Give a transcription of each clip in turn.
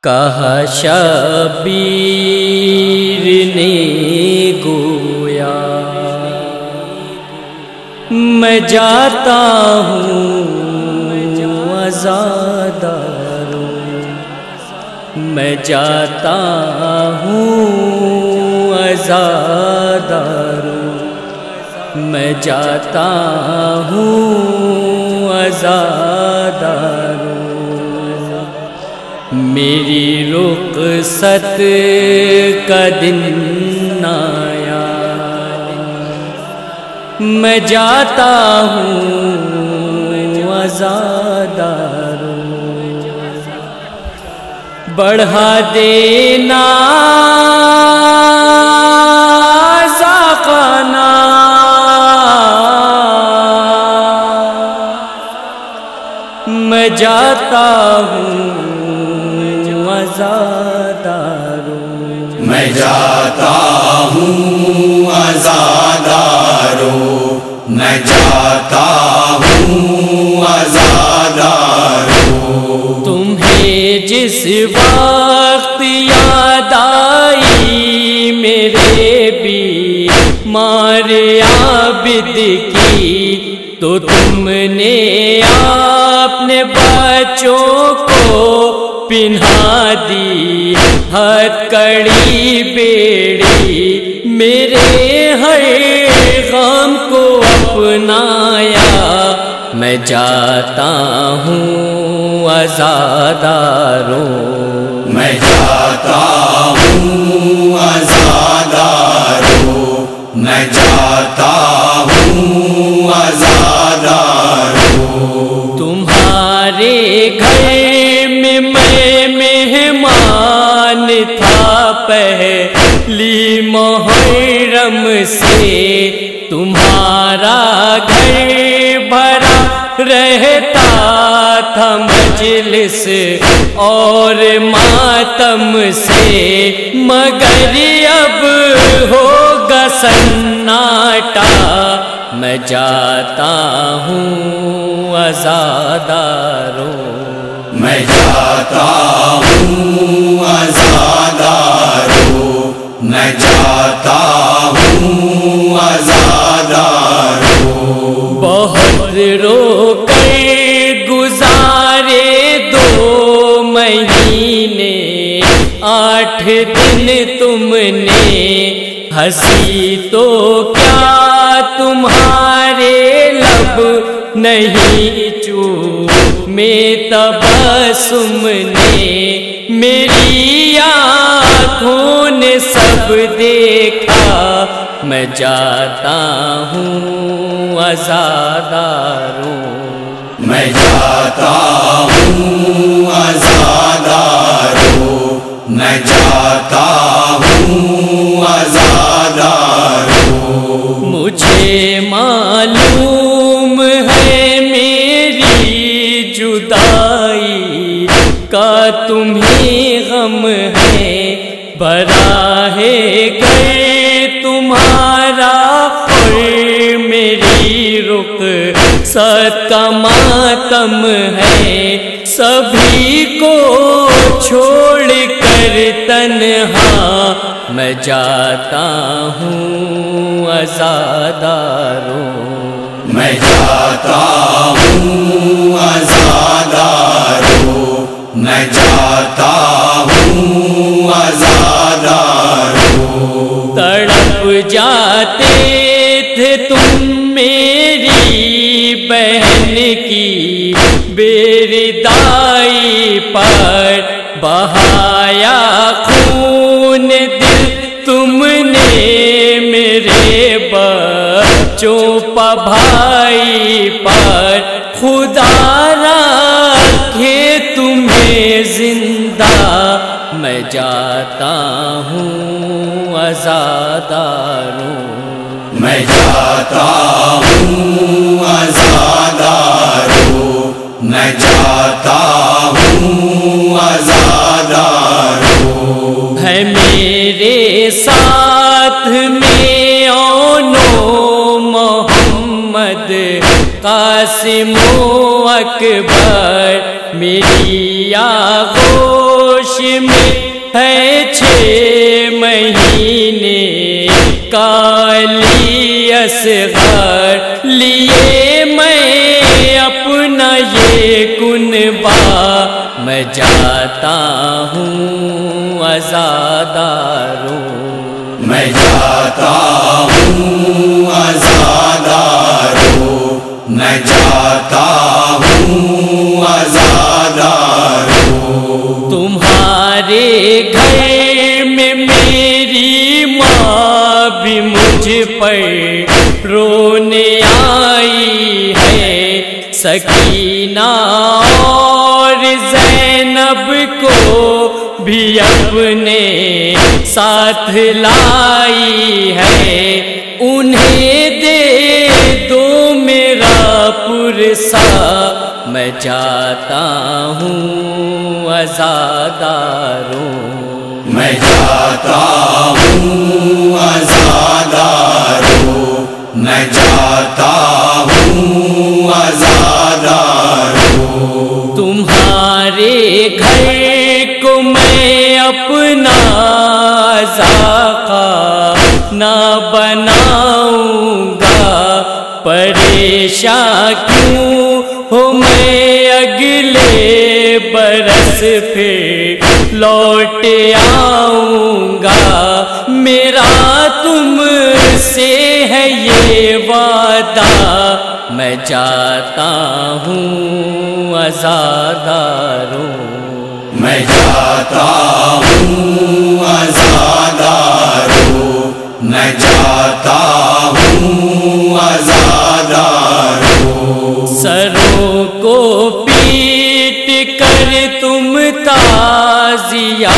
کہا شبیر نے گویا میں جاتا ہوں عزاداروں، میں جاتا ہوں عزاداروں، میں جاتا ہوں عزاداروں، میری رخصت کا دن آیا، میں جاتا ہوں عزاداروں، بڑھا دینا ذاقنا میں جاتا ہوں عزاداروں، میں جاتا ہوں عزاداروں، میں جاتا ہوں عزاداروں، تمہیں جس وقت یاد آئی میرے بیمار عابد کی، تو تم نے اپنے بچوں کو پہنا دی ہتھ کڑی بیڑی، میرے ہر غم کو اپنایا، میں جاتا ہوں عزاداروں، میں جاتا ہوں عزاداروں، میں جاتا ہوں عزاداروں، تمہارے گھر میں مہمان تھا پہلی محرم سے، تمہارا گھر بھرا رہتا تھا مجلس اور ماتم سے، مگر اب ہوگا سناٹا، میں جاتا ہوں عزاداروں، میں جاتا ہوں عزاداروں، میں جاتا ہوں عزاداروں، بہت رو کر گزارے 2 مہینے 8 دن تم نے، ہنسی تو کیا تمہارے لب نہیں چومے تبسم نے، میری آنکھوں نے سب دیکھا، میں جاتا ہوں عزاداروں، میں جاتا ہوں عزاداروں، میں جاتا ہوں عزاداروں، مجھے معلوم ہے میری جدائی کا تمہیں غم ہے، براہ گئے تمہارا اور میری رخصت کا ماتم ہے، سبھی کو چھوڑ کر تنہا میں جاتا ہوں عزاداروں، میں جاتا ہوں عزاداروں، میں جاتا ہوں عزاداروں، تڑپ جاتے تھے تم میری بہن کی بیردائی پر، بہایا خون دل تم نے میرے بچوں پا بھائی پر، خدا رکھے تمہیں زندہ، میں جاتا ہوں عزاداروں، میں جاتا ہوں عزاداروں، میں جاتا ہوں عزاداروں، ہے میرے ساتھ میں اونو محمد قاسم و اکبر، میری آغوش جوش میں ہے 6 مہینے کالی اصغر لیے میں اپنا یہ کنبہ میں جاتا ہوں عزاداروں میں جاتا ہوں عزاداروں میں جاتا ہوں عزاداروں تمہارے گھر میں میری ماں بھی مجھ پر رونے آئی ہے سکینہ اور زینب کو بھی اپنے ساتھ لائی ہے انہیں دے دو میرا پرسا میں جاتا ہوں عزاداروں میں جاتا ہوں عزاداروں میں جاتا ہوں عزاداروں تمہارے گھر کو میں اپنا ذاقہ نہ بناؤں گا پریشان کیوں ہو میں اگلے برس پھر لوٹ آؤں گا میرا تم سے ہے یہ وعدہ میں جاتا ہوں عزاداروں میں جاتا ہوں عزاداروں میں جاتا ہوں عزاداروں سروں کو پیٹ کر تم تعزیہ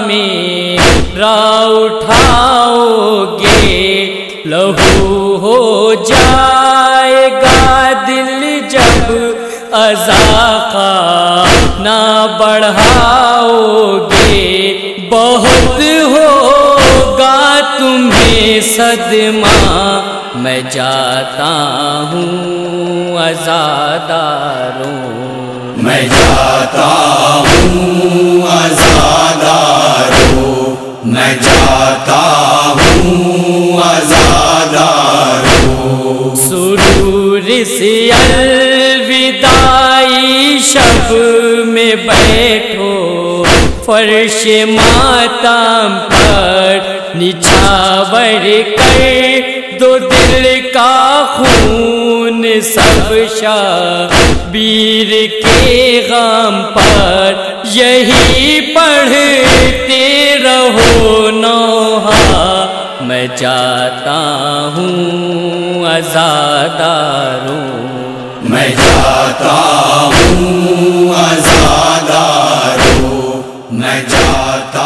میں اٹھاؤ گے لہو ہو جائے گا دل جب عزا نہ بڑھاؤ گے بہت ہوگا تمہیں صدمہ میں جاتا ہوں عزاداروں میں جاتا ہوں عزاداروں میں جاتا ہوں عزاداروں سرور سے الوداعی شب میں بیٹھو فرش ماتم پر نچھاور کر دو دل کا خون سب شبیر کے غم پر یہی پڑھتے رہو نوحہ میں جاتا ہوں عزاداروں میں جاتا ہوں عزاداروں میں جاتا